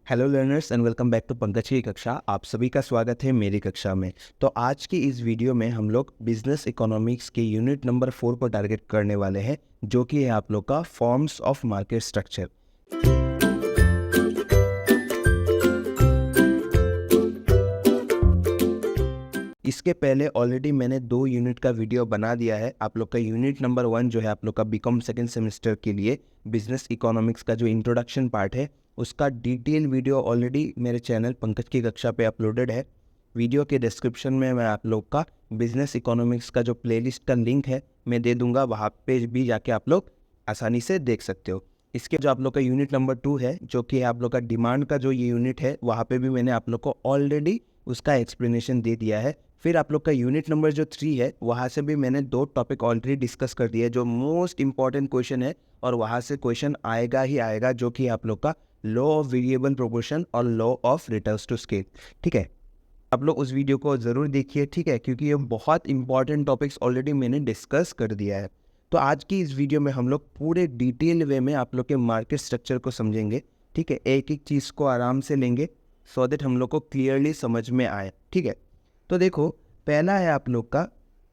Hello learners and welcome back to Pankaj की कक्षा। आप सभी का स्वागत है मेरी कक्षा में। तो आज की इस वीडियो में हम लोग बिजनेस इकोनॉमिक्स के यूनिट नंबर 4 को टारगेट करने वाले हैं, जो कि है आप लोग का फॉर्म्स ऑफ मार्केट स्ट्रक्चर। इसके पहले ऑलरेडी मैंने 2 यूनिट का वीडियो बना दिया है। आप लोग का यूनिट नंबर 1 जो है आप लोग का बीकॉम सेकेंड सेमेस्टर के लिए बिजनेस इकोनॉमिक्स का जो इंट्रोडक्शन पार्ट है, उसका डिटेल वीडियो ऑलरेडी मेरे चैनल पंकज की कक्षा पे अपलोडेड है। वीडियो के डिस्क्रिप्शन में मैं आप लोग का बिजनेस इकोनॉमिक्स का जो प्लेलिस्ट का लिंक है मैं दे दूंगा, वहाँ पे भी जाके आप लोग आसानी से देख सकते हो। इसके जो आप लोग का यूनिट नंबर 2 है, जो कि आप लोग का डिमांड का जो ये यूनिट है, वहाँ पे भी मैंने आप लोग को ऑलरेडी उसका एक्सप्लेनेशन दे दिया है। फिर आप लोग का यूनिट नंबर जो 3 है, वहाँ से भी मैंने 2 टॉपिक ऑलरेडी डिस्कस कर दिए, जो मोस्ट इंपॉर्टेंट क्वेश्चन है और वहाँ से क्वेश्चन आएगा ही आएगा, जो कि आप लोग का लॉ ऑफ वेरिएबल प्रोपोर्शन और law of returns to scale. ठीक है, आप लोग उस वीडियो को ज़रूर देखिए, ठीक है, क्योंकि ये बहुत इंपॉर्टेंट टॉपिक्स ऑलरेडी मैंने डिस्कस कर दिया है। तो आज की इस वीडियो में हम लोग पूरे डिटेल वे में आप लोग के मार्केट स्ट्रक्चर को समझेंगे। ठीक है, एक एक चीज़ को आराम से लेंगे सो दैट हम लोग को क्लियरली समझ में आए। ठीक है, तो देखो, पहला है आप लोग का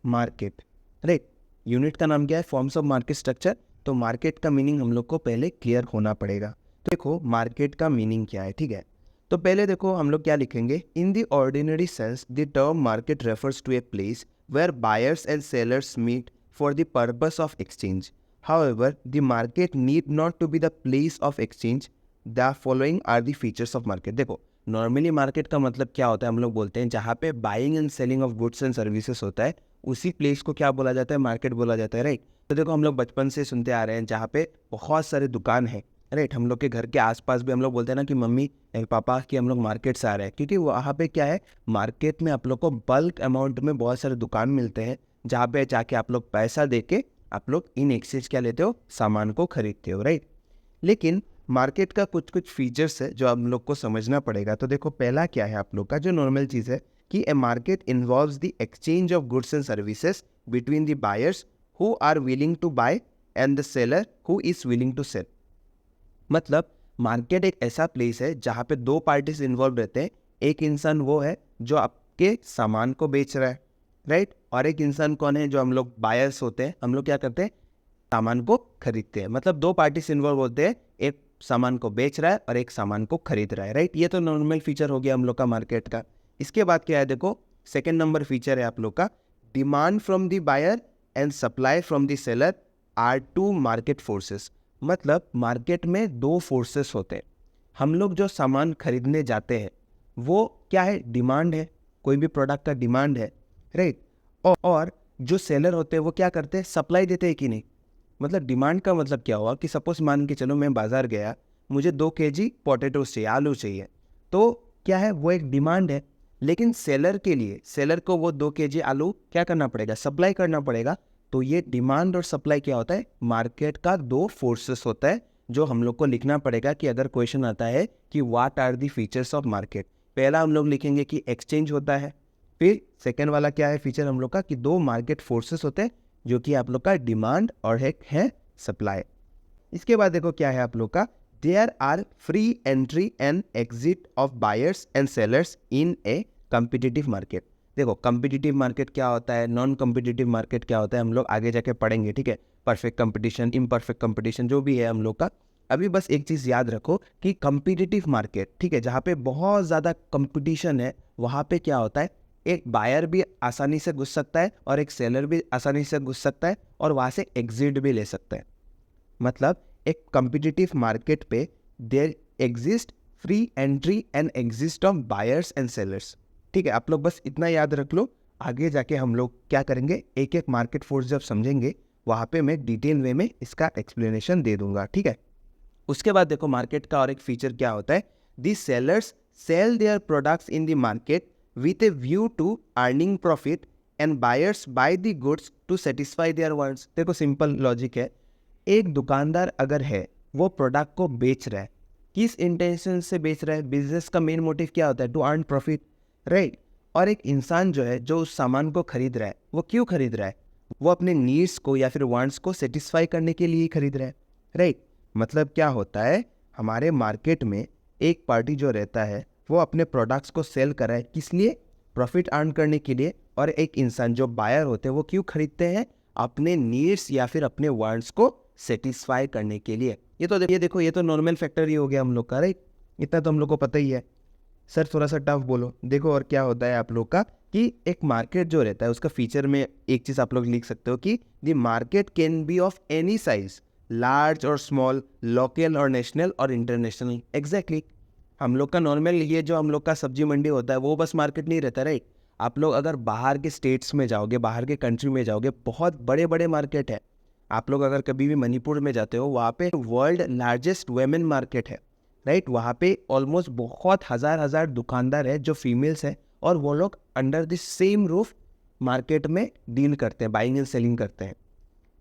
मार्केट, राइट। यूनिट का नाम क्या है? Forms of market structure. तो मार्केट का मीनिंग हम लोग को पहले क्लियर होना पड़ेगा। तो देखो मार्केट का मीनिंग क्या है, ठीक है। तो पहले देखो हम लोग क्या लिखेंगे, in the ordinary sense the term market refers to a place where buyers and sellers meet for the purpose of exchange. However the market need not to be the place of exchange. The following are the features of market. देखो, normally market का मतलब क्या होता है, हम लोग बोलते हैं जहाँ पे buying and selling of goods and services होता है, उसी प्लेस को क्या बोला जाता है? मार्केट बोला जाता है, राइट। तो देखो, हम लोग बचपन से सुनते आ रहे हैं जहाँ पे बहुत सारे दुकान है, राइट। हम लोग के घर के आसपास भी हम लोग बोलते हैं ना कि मम्मी पापा कि हम लोग मार्केट से आ रहे हैं, क्योंकि वहाँ पे क्या है, मार्केट में आप लोग को बल्क अमाउंट में बहुत सारे दुकान मिलते हैं, जहाँ पे जाके आप लोग पैसा दे के आप लोग इन एक्सचेंज क्या लेते हो? सामान को खरीदते हो, राइट। लेकिन मार्केट का कुछ कुछ फीचर्स है जो हम लोग को समझना पड़ेगा। तो देखो, पहला क्या है आप लोग का जो नॉर्मल चीज़ है कि a market involves the exchange of goods and services between the buyers who are willing to buy and the seller who is willing to sell. मतलब मार्केट एक ऐसा प्लेस है जहाँ पे 2 पार्टीज इन्वॉल्व रहते हैं। एक इंसान वो है जो आपके सामान को बेच रहा है, राइट, और एक इंसान कौन है? जो हम लोग बायर्स होते हैं। हम लोग क्या करते हैं? सामान को खरीदते हैं। मतलब 2 पार्टीज इन्वॉल्व होते हैं, एक सामान को बेच रहा है और एक सामान को खरीद रहा है, राइट। ये तो नॉर्मल फीचर हो गया हम लोग का मार्केट का। इसके बाद क्या है? देखो, सेकेंड नंबर फीचर है आप लोग का demand from the buyer and supply from the seller are 2 market forces. मतलब मार्केट में 2 फोर्सेस होते हैं। हम लोग जो सामान खरीदने जाते हैं वो क्या है? डिमांड है, कोई भी प्रोडक्ट का डिमांड है, राइट। और जो सेलर होते हैं वो क्या करते हैं? सप्लाई देते हैं कि नहीं। मतलब डिमांड का मतलब क्या हुआ कि सपोज मान के चलो मैं बाजार गया, मुझे 2 kg पोटैटोज चाहिए, आलू चाहिए, तो क्या है? वो एक डिमांड है। लेकिन सेलर के लिए, सेलर को वो 2 kg आलू क्या करना पड़ेगा? सप्लाई करना पड़ेगा। तो ये डिमांड और सप्लाई क्या होता है? मार्केट का 2 फोर्सेस होता है, जो हम लोग को लिखना पड़ेगा कि अगर क्वेश्चन आता है कि what are the features of market. पहला हम लोग लिखेंगे कि एक्सचेंज होता है। फिर सेकेंड वाला क्या है फीचर हम लोग का कि 2 मार्केट फोर्सेस होते हैं, जो कि आप लोग का डिमांड और एक है सप्लाई। इसके बाद देखो क्या है आप लोग का, there are free entry and exit of buyers and sellers in a competitive market. देखो, कम्पिटिटिव मार्केट क्या होता है, नॉन कम्पिटिटिव मार्केट क्या होता है, हम लोग आगे जाके पढ़ेंगे, ठीक है। परफेक्ट कंपटीशन, इम्परफेक्ट कंपटीशन, जो भी है हम लोग का। अभी बस एक चीज़ याद रखो कि कम्पिटिटिव मार्केट, ठीक है, जहाँ पे बहुत ज़्यादा कंपटीशन है, वहाँ पे क्या होता है, एक बायर भी आसानी से घुस सकता है और एक सेलर भी आसानी से घुस सकता है और वहाँ से एग्जिट भी ले सकता है। मतलब एक कम्पिटिटिव मार्केट पे there exist free entry and exist of buyers and sellers. ठीक है, आप लोग बस इतना याद रख लो। आगे जाके हम लोग क्या करेंगे, एक एक मार्केट फोर्स जब समझेंगे वहाँ पे मैं डिटेल वे में इसका एक्सप्लेनेशन दे दूंगा, ठीक है। उसके बाद देखो, मार्केट का और एक फीचर क्या होता है, the sellers sell their products in the market with a view to earning profit and buyers buy the goods to satisfy their wants। देखो, सिंपल लॉजिक है। एक दुकानदार अगर है, वो प्रोडक्ट को बेच रहा है, किस इंटेंशन से बेच रहा है? बिजनेस का मेन मोटिव क्या होता है? To earn profit, right. और एक इंसान जो है, जो उस सामान को खरीद रहा है, वो क्यों खरीद रहा है? वो अपने नीड्स को या फिर वांट्स को सेटिस्फाई करने के लिए ही खरीद रहा है, राइट। मतलब क्या होता है, हमारे मार्केट में एक पार्टी जो रहता है वो अपने प्रोडक्ट्स को सेल कराए, किस लिए? प्रॉफिट अर्न करने के लिए। और एक इंसान जो बायर होते हैं वो क्यों खरीदते हैं? अपने नीड्स या फिर अपने वांट्स को सेटिस्फाई करने के लिए। ये देखो ये तो नॉर्मल फैक्टर ही हो गया हम लोग का, राइट? इतना तो हम लोग को पता ही है। सर थोड़ा सा टफ बोलो। देखो और क्या होता है आप लोग का कि एक मार्केट जो रहता है उसका फीचर में एक चीज़ आप लोग लिख सकते हो कि the market can be of any size, large और स्मॉल, लोकल और नेशनल और इंटरनेशनल। एग्जैक्टली हम लोग का नॉर्मल ये जो हम लोग का सब्जी मंडी होता है वो बस मार्केट नहीं रहता, राइट? आप लोग अगर बाहर के स्टेट्स में जाओगे, बाहर के कंट्री में जाओगे, बहुत बड़े बड़े मार्केट है। आप लोग अगर कभी भी मणिपुर में जाते हो, वहाँ पे वर्ल्ड लार्जेस्ट वुमेन मार्केट है, राइट? वहाँ पे ऑलमोस्ट बहुत हज़ार दुकानदार है जो फीमेल्स हैं, और वो लोग under the same roof market में डील करते हैं, बाइंग एंड सेलिंग करते हैं,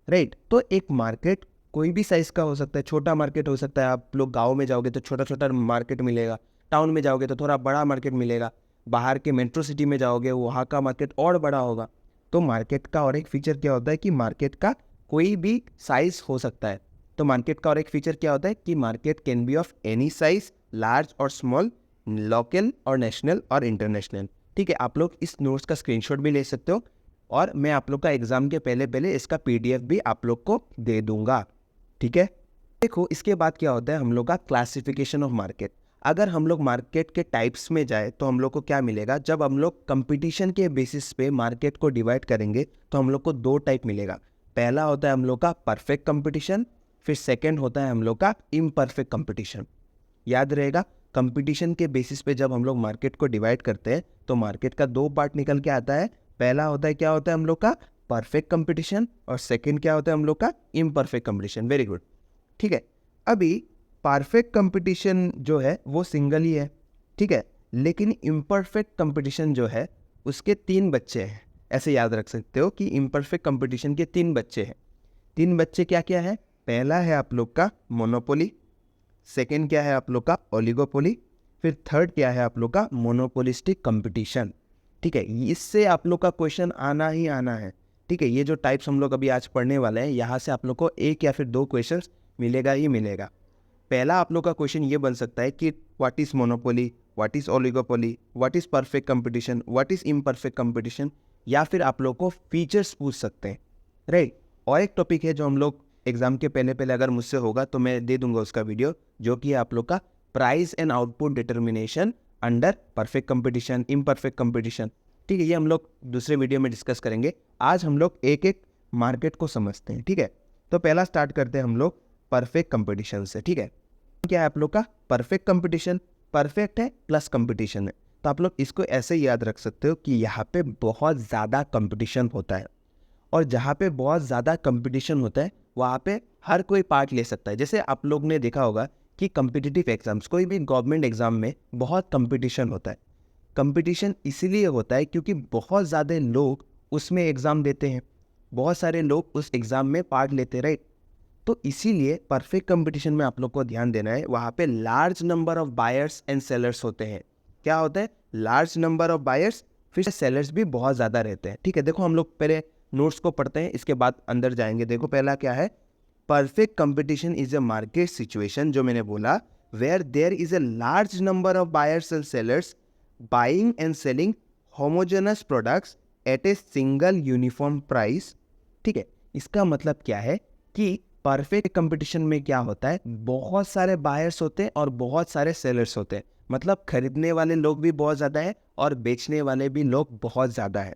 राइट? तो एक मार्केट कोई भी साइज़ का हो सकता है, छोटा मार्केट हो सकता है। आप लोग गांव में जाओगे तो छोटा छोटा मार्केट मिलेगा, टाउन में जाओगे तो थोड़ा बड़ा मार्केट मिलेगा, बाहर के मेट्रो सिटी में जाओगे वहाँ का मार्केट और बड़ा होगा। तो मार्केट का और एक फीचर क्या होता है कि मार्केट का कोई भी साइज़ हो सकता है। तो मार्केट का और एक फीचर क्या होता है कि market can be of any size, large और स्मॉल, लोकल और नेशनल और इंटरनेशनल। ठीक है, आप लोग इस नोट्स का स्क्रीनशॉट भी ले सकते हो, और मैं आप लोग का एग्जाम के पहले इसका PDF भी आप लोग को दे दूंगा। ठीक है, देखो इसके बाद क्या होता है हम लोग का क्लासिफिकेशन ऑफ मार्केट। अगर हम लोग मार्केट के टाइप्स में जाए तो हम लोग को क्या मिलेगा? जब हम लोग कंपटीशन के बेसिस पे मार्केट को डिवाइड करेंगे तो हम लोग को दो टाइप मिलेगा। पहला होता है हम लोग का परफेक्ट कंपटीशन, फिर सेकंड होता है हम लोग का इम्परफेक्ट कंपटीशन। याद रहेगा, कंपटीशन के बेसिस पे जब हम लोग मार्केट को डिवाइड करते हैं तो मार्केट का दो पार्ट निकल के आता है। पहला होता है क्या होता है हम लोग का परफेक्ट कंपटीशन, और सेकंड क्या होता है हम लोग का इम्परफेक्ट कंपटीशन। Very good. ठीक है, अभी परफेक्ट कंपटीशन जो है वो सिंगल ही है, ठीक है, लेकिन इम्परफेक्ट कंपटीशन जो है उसके 3 बच्चे हैं। ऐसे याद रख सकते हो कि इम्परफेक्ट कंपटीशन के 3 बच्चे हैं। 3 बच्चे क्या क्या है? पहला है आप लोग का मोनोपोली, सेकंड क्या है आप लोग का ओलिगोपोली, फिर थर्ड क्या है आप लोग का मोनोपोलिस्टिक कंपटीशन। ठीक है, इससे आप लोग का क्वेश्चन आना ही आना है। ठीक है, ये जो टाइप्स हम लोग अभी आज पढ़ने वाले हैं, यहाँ से आप लोग को एक या फिर दो क्वेश्चन मिलेगा ही मिलेगा। पहला आप लोग का क्वेश्चन ये बन सकता है कि what is monopoly, what is oligopoly, what is perfect competition, what is imperfect competition, या फिर आप लोग को फीचर्स पूछ सकते हैं, राइट? और एक टॉपिक है जो हम लोग एग्जाम के पहले अगर मुझसे होगा तो मैं दे दूंगा उसका वीडियो, जो कि है आप लोग का price and output determination under perfect competition, imperfect competition. ठीक है, ये हम लोग दूसरे वीडियो में डिस्कस करेंगे। आज हम लोग एक एक मार्केट को समझते हैं। ठीक है, तो पहला स्टार्ट करते हैं हम लोग परफेक्ट कंपटीशन से। ठीक है, क्या है आप लोग का परफेक्ट कंपटीशन? परफेक्ट है प्लस कंपटीशन है, तो आप लोग इसको ऐसे याद रख सकते हो कि यहाँ पे बहुत ज़्यादा कंपटीशन होता है, और जहाँ पे बहुत ज़्यादा कंपटीशन होता है वहाँ पे हर कोई पार्ट ले सकता है। जैसे आप लोग ने देखा होगा कि कम्पिटिटिव एग्जाम्स, कोई भी गवर्नमेंट एग्जाम में बहुत कंपटीशन होता है। कंपटीशन इसीलिए होता है क्योंकि बहुत ज़्यादा लोग उसमें एग्ज़ाम देते हैं, बहुत सारे लोग उस एग्ज़ाम में पार्ट लेते, राइट? तो इसीलिए परफेक्ट कंपटीशन में आप लोग को ध्यान देना है, वहाँ पे large number of buyers and sellers होते हैं। क्या होता है? लार्ज नंबर ऑफ बायर्स, फिर सेलर्स भी बहुत ज़्यादा रहते हैं। ठीक है, देखो हम लोग पहले नोट्स को पढ़ते हैं, इसके बाद अंदर जाएंगे। देखो पहला क्या है? Perfect competition is a market situation, जो मैंने बोला, where there is a large number of buyers and sellers buying and selling homogeneous products at a single uniform price. ठीक है, इसका मतलब क्या है कि परफेक्ट कंपटीशन में क्या होता है? बहुत सारे बायर्स होते हैं और बहुत सारे सेलर्स होते हैं, मतलब खरीदने वाले लोग भी बहुत ज़्यादा है और बेचने वाले भी लोग बहुत ज़्यादा है,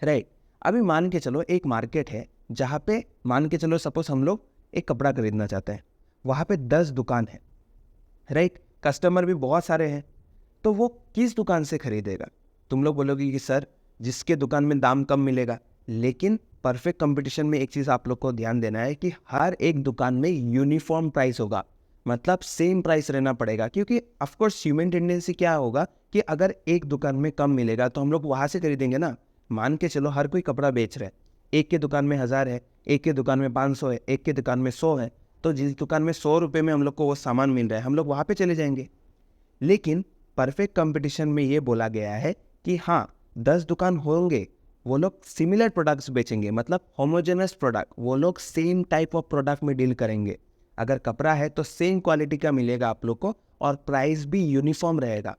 राइट? अभी मान के चलो एक मार्केट है जहाँ पे, मान के चलो सपोज हम लोग एक कपड़ा खरीदना चाहते हैं, वहाँ पे 10 दुकान है, राइट? कस्टमर भी बहुत सारे हैं, तो वो किस दुकान से खरीदेगा? तुम लोग बोलोगे कि सर जिसके दुकान में दाम कम मिलेगा, लेकिन परफेक्ट कंपटीशन में एक चीज़ आप लोग को ध्यान देना है कि हर एक दुकान में यूनिफॉर्म प्राइस होगा, मतलब सेम प्राइस रहना पड़ेगा। क्योंकि ऑफकोर्स ह्यूमन टेंडेंसी क्या होगा कि अगर एक दुकान में कम मिलेगा तो हम लोग वहाँ से खरीदेंगे ना। मान के चलो हर कोई कपड़ा बेच रहा है, एक के दुकान में 1000 है, एक के दुकान में 500 है, एक के दुकान में 100 है, तो जिस दुकान में 100 रुपये में हम लोग को वो सामान मिल रहा है हम लोग वहाँ पे चले जाएंगे। लेकिन परफेक्ट कंपटीशन में ये बोला गया है कि हाँ 10 दुकान होंगे, वो लोग सिमिलर प्रोडक्ट्स बेचेंगे, मतलब होमोजेनस प्रोडक्ट, वो लोग सेम टाइप ऑफ प्रोडक्ट में डील करेंगे। अगर कपड़ा है तो सेम क्वालिटी का मिलेगा आप लोग को और प्राइस भी यूनिफॉर्म रहेगा,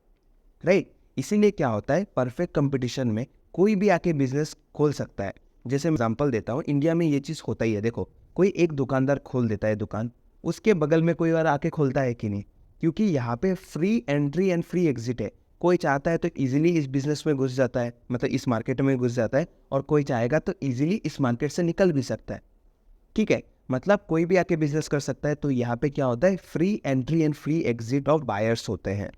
राइट। इसीलिए क्या होता है, परफेक्ट कंपटीशन में कोई भी आके बिजनेस खोल सकता है। जैसे एग्जांपल देता हूँ, इंडिया में ये चीज़ होता ही है। देखो, कोई एक दुकानदार खोल देता है दुकान, उसके बगल में कोई और आके खोलता है कि नहीं, क्योंकि यहाँ पे free entry and free exit है। कोई चाहता है तो इजीली इस बिजनेस में घुस जाता है, मतलब इस मार्केट में घुस जाता है, और कोई चाहेगा तो इजीली इस मार्केट से निकल भी सकता है, ठीक है। मतलब कोई भी आके बिजनेस कर सकता है। तो यहाँ पे क्या होता है, free entry and free exit of buyers होते हैं।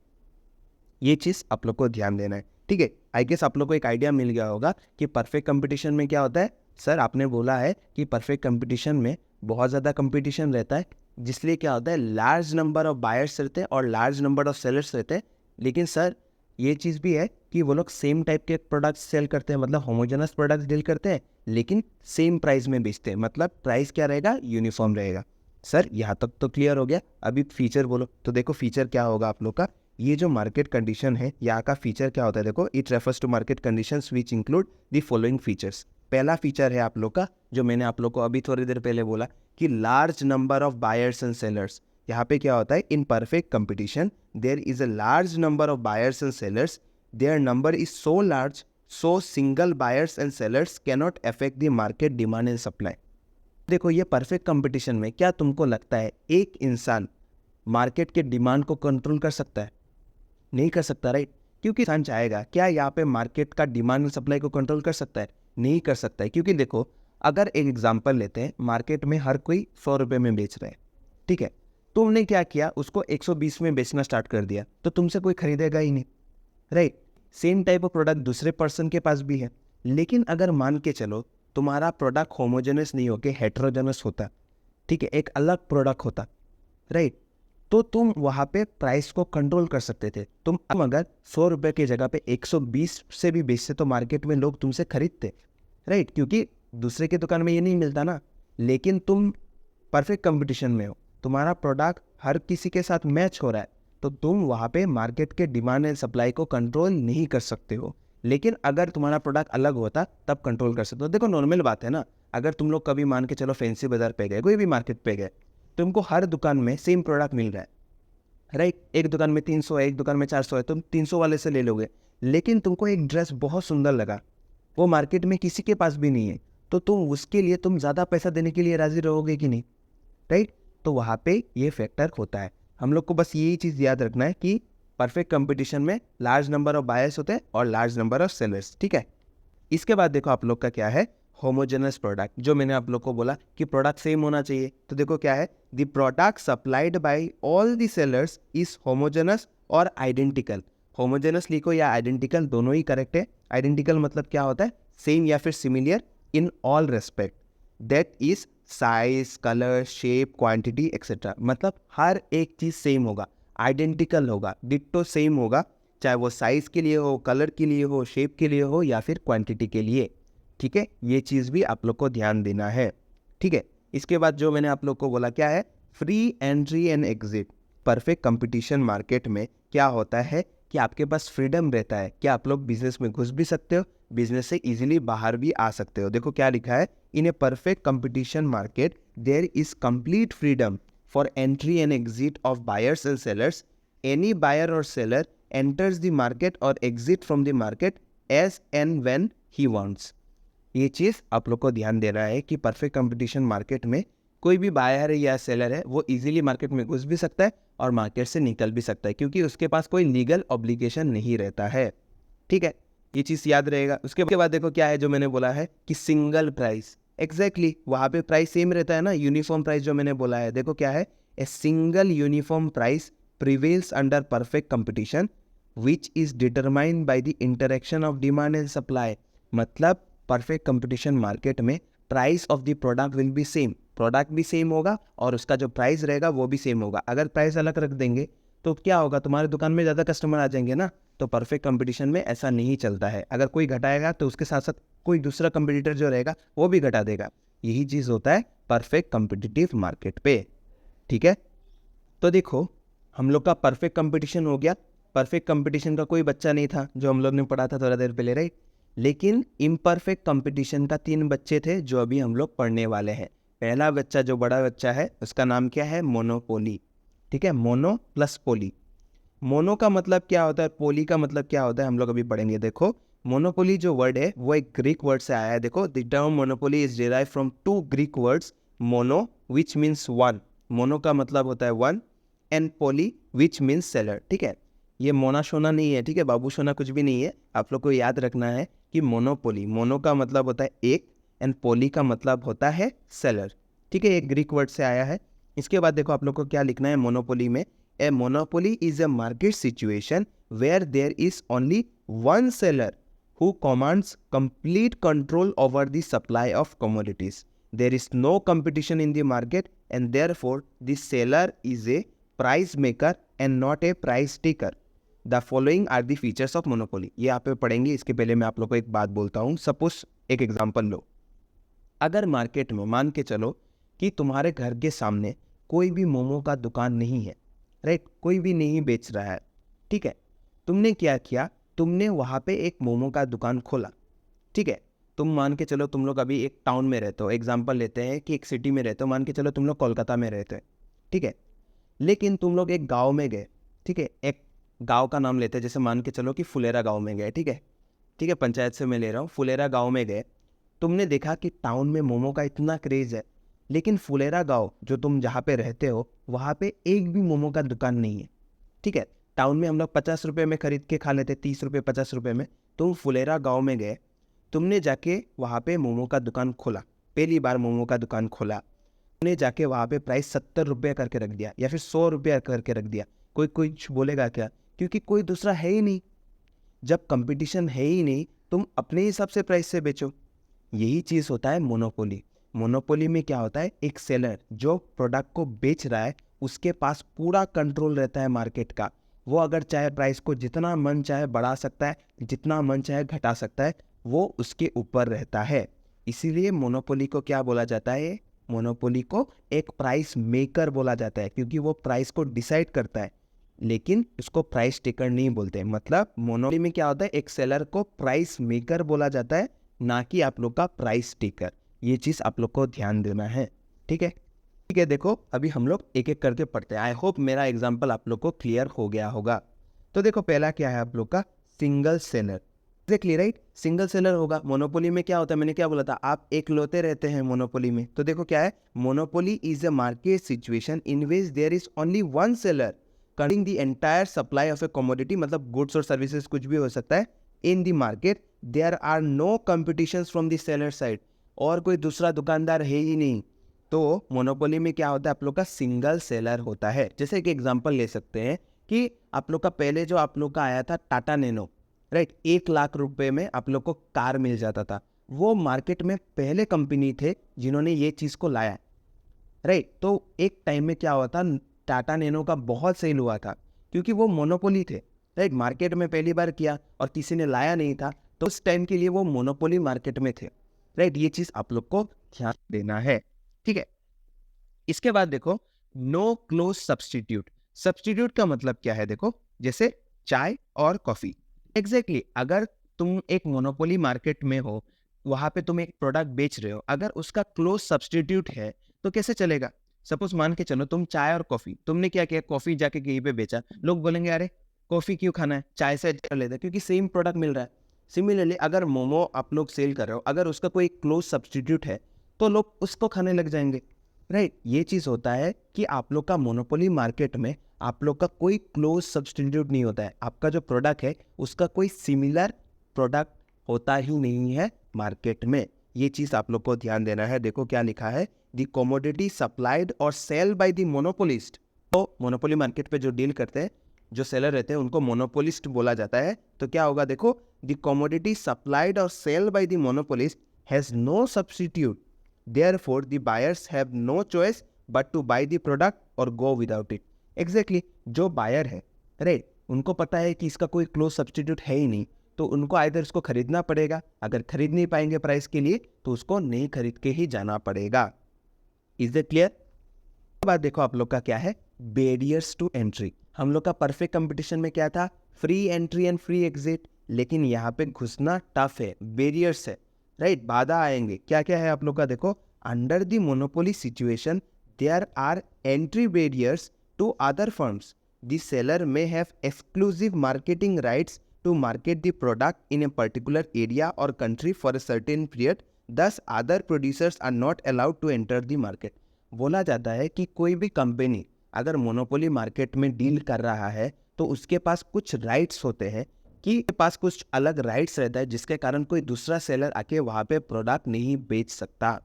ये चीज़ आप लोग को ध्यान देना है, ठीक है। आई गेस आप लोग को एक आइडिया मिल गया होगा कि परफेक्ट कंपटीशन में क्या होता है। सर आपने बोला है कि परफेक्ट कंपटीशन में बहुत ज़्यादा कंपटीशन रहता है, जिसलिए क्या होता है, लार्ज नंबर ऑफ बायर्स रहते हैं और लार्ज नंबर ऑफ सेलर्स रहते हैं। लेकिन सर ये चीज़ भी है कि वो लोग सेम टाइप के प्रोडक्ट्स सेल करते हैं, मतलब होमोजेनस प्रोडक्ट्स डील करते हैं, लेकिन सेम प्राइस में बेचते हैं। मतलब प्राइस क्या रहेगा, यूनिफॉर्म रहेगा। सर यहाँ तक तो क्लियर हो गया। अभी फीचर बोलो। तो देखो फीचर क्या होगा आप लोग का। ये जो मार्केट कंडीशन है, यहाँ का फीचर क्या होता है, देखो, it refers to market conditions which include the following features. पहला फीचर है आप लोग का, जो मैंने आप लोग को अभी थोड़ी देर पहले बोला कि large number of buyers and sellers. यहाँ पे क्या होता है, in perfect competition there is a large number of buyers and sellers, their number is so large so single buyers and sellers cannot affect the market demand and supply. देखो, ये perfect competition में क्या तुमको लगता है एक इंसान market के डिमांड को कंट्रोल कर सकता है? नहीं कर सकता, राइट। क्योंकि इंसान चाहेगा, क्या यहाँ पे मार्केट का डिमांड एंड सप्लाई को कंट्रोल कर सकता है? नहीं कर सकता है। क्योंकि देखो, अगर एक एग्जांपल लेते हैं, मार्केट में हर कोई 100 रुपये में बेच रहा है, ठीक है। तुमने क्या किया, उसको 120 में बेचना स्टार्ट कर दिया, तो तुमसे कोई खरीदेगा ही नहीं, right. Same type of product दूसरे पर्सन के पास भी है। लेकिन अगर मान के चलो तुम्हारा प्रोडक्ट होमोजेनस नहीं होके हेट्रोजेनस होता, ठीक है, एक अलग प्रोडक्ट होता, राइट, तो तुम वहाँ पे प्राइस को कंट्रोल कर सकते थे। तुम अगर 100 रुपये की जगह पे 120 से भी बेचते तो मार्केट में लोग तुमसे खरीदते, राइट, क्योंकि दूसरे की दुकान में ये नहीं मिलता ना। लेकिन तुम परफेक्ट कंपटीशन में हो, तुम्हारा प्रोडक्ट हर किसी के साथ मैच हो रहा है, तो तुम वहाँ पे मार्केट के डिमांड एंड सप्लाई को कंट्रोल नहीं कर सकते हो। लेकिन अगर तुम्हारा प्रोडक्ट अलग होता तब कंट्रोल कर सकते हो। देखो नॉर्मल बात है ना, अगर तुम लोग कभी मान के चलो फैंसी बाजार पे गए, कोई भी मार्केट पे गए, तुमको हर दुकान में सेम प्रोडक्ट मिल रहा है, राइट। एक दुकान में 300 है, एक दुकान में 400 है, तुम 300 वाले से ले लोगे। लेकिन तुमको एक ड्रेस बहुत सुंदर लगा, वो मार्केट में किसी के पास भी नहीं है, तो तुम उसके लिए तुम ज़्यादा पैसा देने के लिए राजी रहोगे कि नहीं, राइट। तो वहाँ पे ये फैक्टर होता है। हम लोग को बस यही चीज़ याद रखना है कि परफेक्ट कंपटीशन में लार्ज नंबर ऑफ बायर्स होते हैं और लार्ज नंबर ऑफ सेलर्स, ठीक है। इसके बाद देखो आप लोग का क्या है, होमोजेनस प्रोडक्ट। जो मैंने आप लोग को बोला कि प्रोडक्ट सेम होना चाहिए, तो देखो क्या है, the product supplied by all the sellers is homogeneous और आइडेंटिकल। होमोजेनस लिखो या आइडेंटिकल, दोनों ही करेक्ट है। आइडेंटिकल मतलब क्या होता है, सेम या फिर similar in all respect, that is size, colour, shape, quantity etcetera. मतलब हर एक चीज़ सेम होगा, आइडेंटिकल होगा, डिट्टो सेम होगा, चाहे वो साइज के लिए हो, कलर के लिए हो, शेप के लिए हो या फिर क्वांटिटी के लिए, ठीक है। ये चीज़ भी आप लोग को ध्यान देना है, ठीक है। इसके बाद जो मैंने आप लोग को बोला क्या है, free entry and exit. Perfect competition market में क्या होता है कि आपके पास फ्रीडम रहता है कि आप लोग बिजनेस में घुस भी सकते हो, बिजनेस से इजीली बाहर भी आ सकते हो। देखो क्या लिखा है, in a perfect competition market there is complete freedom for entry and exit of buyers and sellers. Any buyer और seller enters the market or exit from the market as and when he wants। ये चीज़ आप लोग को ध्यान देना है कि परफेक्ट कंपटीशन मार्केट में कोई भी बायर है या सेलर है, वो इजीली मार्केट में घुस भी सकता है और मार्केट से निकल भी सकता है, क्योंकि उसके पास कोई लीगल ऑब्लिगेशन नहीं रहता है, ठीक है। ये चीज़ याद रहेगा। उसके बाद देखो क्या है, जो मैंने बोला है कि सिंगल प्राइस, एग्जैक्टली वहाँ पे प्राइस सेम रहता है ना, यूनिफॉर्म प्राइस जो मैंने बोला है। देखो क्या है, ए single uniform price prevails under perfect competition which is determined by the interaction of demand and supply। मतलब परफेक्ट कंपटीशन मार्केट में price of the product will be same, product भी सेम होगा और उसका जो प्राइस रहेगा वो भी सेम होगा। अगर प्राइस अलग रख देंगे तो क्या होगा, तुम्हारे दुकान में ज़्यादा कस्टमर आ जाएंगे ना। तो परफेक्ट कंपटीशन में ऐसा नहीं चलता है, अगर कोई घटाएगा तो उसके साथ साथ कोई दूसरा कंपटीटर जो रहेगा वो भी घटा देगा। यही चीज़ होता है परफेक्ट कंपटीटिव मार्केट पे, ठीक है। तो देखो हम लोग का परफेक्ट कंपटीशन हो गया। परफेक्ट कंपटीशन का कोई बच्चा नहीं था, जो हम लोग ने पढ़ा था थोड़ा देर पहले, राइट। लेकिन इम्परफेक्ट कंपटीशन का 3 बच्चे थे जो अभी हम लोग पढ़ने वाले हैं। पहला बच्चा जो बड़ा बच्चा है उसका नाम क्या है? मोनोपोली। ठीक है, मोनो प्लस पोली। मोनो का मतलब क्या होता है, पोली का मतलब क्या होता है, हम लोग अभी पढ़ेंगे। देखो, मोनोपोली जो वर्ड है वो एक ग्रीक वर्ड से आया है। देखो, the term monopoly is derive from two Greek words, mono which means one, mono का मतलब होता है one, and poly which means seller. ठीक है, ये मोना सोना नहीं है, ठीक है, बाबू सोना कुछ भी नहीं है। आप लोग को याद रखना है कि मोनोपोली, मोनो का मतलब होता है एक, एंड पोली का मतलब होता है सेलर। ठीक है, एक ग्रीक वर्ड से आया है। इसके बाद देखो आप लोग को क्या लिखना है मोनोपोली में। A monopoly is a market situation where there is only one seller who commands complete control over the supply of commodities. There is no competition in the market and therefore the seller is a price maker and not a price taker. The following are the features of monopoly. ये आप पे पढ़ेंगे, इसके पहले मैं आप लोग को एक बात बोलता हूँ। सपोज एक एग्जांपल लो, अगर मार्केट में मान के चलो कि तुम्हारे घर के सामने कोई भी मोमो का दुकान नहीं है, राइट, कोई भी नहीं बेच रहा है। ठीक है, तुमने क्या किया, तुमने वहाँ पे एक मोमो का दुकान खोला। ठीक है, तुम मान के चलो तुम लोग अभी एक टाउन में रहते हो, एग्जांपल लेते हैं कि एक सिटी में रहते हो, मान के चलो तुम लोग कोलकाता में रहते हो। ठीक है, लेकिन तुम लोग एक गांव में गए। ठीक है, एक गांव का नाम लेते हैं, जैसे मान के चलो कि फुलेरा गांव में गए। ठीक है, ठीक है, पंचायत से मैं ले रहा हूँ, फुलेरा गांव में गए। तुमने देखा कि टाउन में मोमो का इतना क्रेज है, लेकिन फुलेरा गांव जो तुम जहाँ पे रहते हो वहाँ पे एक भी मोमो का दुकान नहीं है। ठीक है, टाउन में हम लोग 50 रुपये में खरीद के खा लेते, 30 रुपये 50 रुपये में। तुम फुलेरा गांव में गए, तुमने जाके वहाँ पे मोमो का दुकान खोला, पहली बार मोमो का दुकान खोला। तुमने जाके वहाँ पे प्राइस 70 रुपये करके रख दिया या फिर 100 रुपया करके रख दिया। कोई कुछ बोलेगा क्या? क्योंकि कोई दूसरा है ही नहीं। जब कंपटीशन है ही नहीं, तुम अपने हिसाब से प्राइस से बेचो। यही चीज़ होता है मोनोपोली। मोनोपोली में क्या होता है, एक सेलर जो प्रोडक्ट को बेच रहा है उसके पास पूरा कंट्रोल रहता है मार्केट का। वो अगर चाहे प्राइस को जितना मन चाहे बढ़ा सकता है, जितना मन चाहे घटा सकता है, वो उसके ऊपर रहता है। इसीलिए मोनोपोली को क्या बोला जाता है? मोनोपोली को एक प्राइस मेकर बोला जाता है, क्योंकि वो प्राइस को डिसाइड करता है, लेकिन उसको प्राइस टेकर नहीं बोलते। मतलब मोनोपोली में क्या होता है, एक सेलर को प्राइस मेकर बोला जाता है, ना कि आप लोग का प्राइस टेकर। ये चीज़ आप लोग को ध्यान देना है। ठीक है, ठीक है, देखो अभी हम लोग एक एक करके पढ़ते हैं। आई होप मेरा एग्जांपल आप लोग को क्लियर हो गया होगा। तो देखो पहला क्या है आप लोग का, single seller. Exactly right, single seller होगा। मोनोपोली में क्या होता है, मैंने क्या बोला था, आप एक लोते रहते हैं मोनोपोली में। तो देखो क्या है, monopoly is a market situation in which there is only one seller controlling the entire supply of a commodity, मतलब गुड्स और सर्विसेज कुछ भी हो सकता है। In the market there are no competition from the seller side, और कोई दूसरा दुकानदार है ही नहीं। तो मोनोपोली में क्या होता है, आप लोग का सिंगल सेलर होता है। जैसे एक एग्जांपल ले सकते हैं कि आप लोग का पहले जो आप लोग का आया था टाटा नैनो, राइट, 1 लाख रुपए में आप लोग को कार मिल जाता था। वो मार्केट में पहले कंपनी थे जिन्होंने ये चीज़ को लाया, राइट। तो एक टाइम में क्या हुआ था, टाटा नैनो का बहुत सेल हुआ था, क्योंकि वो मोनोपोली थे, राइट। मार्केट में पहली बार किया और किसी ने लाया नहीं था, तो उस टाइम के लिए वो मोनोपोली मार्केट में थे, राइट। ये चीज़ आप लोग को ध्यान देना है, ठीक है। इसके बाद देखो, नो क्लोज सब्सटीट्यूट। सब्सटीट्यूट का मतलब क्या है, देखो जैसे चाय और कॉफी। एग्जैक्टली अगर तुम एक मोनोपोली मार्केट में हो, वहां पे तुम एक प्रोडक्ट बेच रहे हो, अगर उसका क्लोज सब्सटीट्यूट है तो कैसे चलेगा। सपोज मान के चलो तुम चाय और कॉफी, तुमने क्या किया, कॉफी जाके कहीं पे बेचा, लोग बोलेंगे अरे कॉफी क्यों खाना है, चाय से अच्छा लेते, क्योंकि सेम प्रोडक्ट मिल रहा है। सिमिलरली अगर मोमो आप लोग सेल कर रहे हो, अगर उसका कोई क्लोज सब्सटीट्यूट है तो लोग उसको खाने लग जाएंगे, राइट। ये चीज़ होता है कि आप लोग का मोनोपोली मार्केट में आप लोग का कोई क्लोज सब्सटीट्यूट नहीं होता है। आपका जो प्रोडक्ट है उसका कोई सिमिलर प्रोडक्ट होता ही नहीं है मार्केट में। ये चीज़ आप लोग को ध्यान देना है। देखो क्या लिखा है, द कमोडिटी सप्लाइड और सेल बाय द मोनोपोलिस्ट। तो मोनोपोली मार्केट पे जो डील करते हैं, जो सेलर रहते हैं, उनको मोनोपोलिस्ट बोला जाता है। तो क्या होगा, देखो द कमोडिटी सप्लाइड और sell by the monopolist has no substitute, therefore the buyers have no choice but to buy the product or go without it। Exactly, जो बायर है, राइट, उनको पता है कि इसका कोई क्लोज सब्सटीट्यूट है ही नहीं, तो उनको आइदर इसको खरीदना पड़ेगा, अगर खरीद नहीं पाएंगे प्राइस के लिए तो उसको नहीं खरीद के ही जाना पड़ेगा। Is it clear. बात देखो आप लोग का क्या है, बैरियर्स टू एंट्री। हम लोग का परफेक्ट कंपटीशन में क्या था, free entry and free exit, लेकिन यहाँ पे घुसना टफ है, बैरियर्स है, राइट। बाधा आएंगे, क्या क्या है आप लोग का, देखो under the monopoly situation there are entry barriers to other firms. The seller may have exclusive marketing rights to market the product in a particular area or country for a certain period. Thus, other producers are not allowed to enter the market. बोला जाता है कि कोई भी company अगर monopoly market में deal कर रहा है तो उसके पास कुछ राइट्स होते हैं, कि के पास कुछ अलग राइट्स रहता है जिसके कारण कोई दूसरा सेलर आके वहाँ पे प्रोडक्ट नहीं बेच सकता.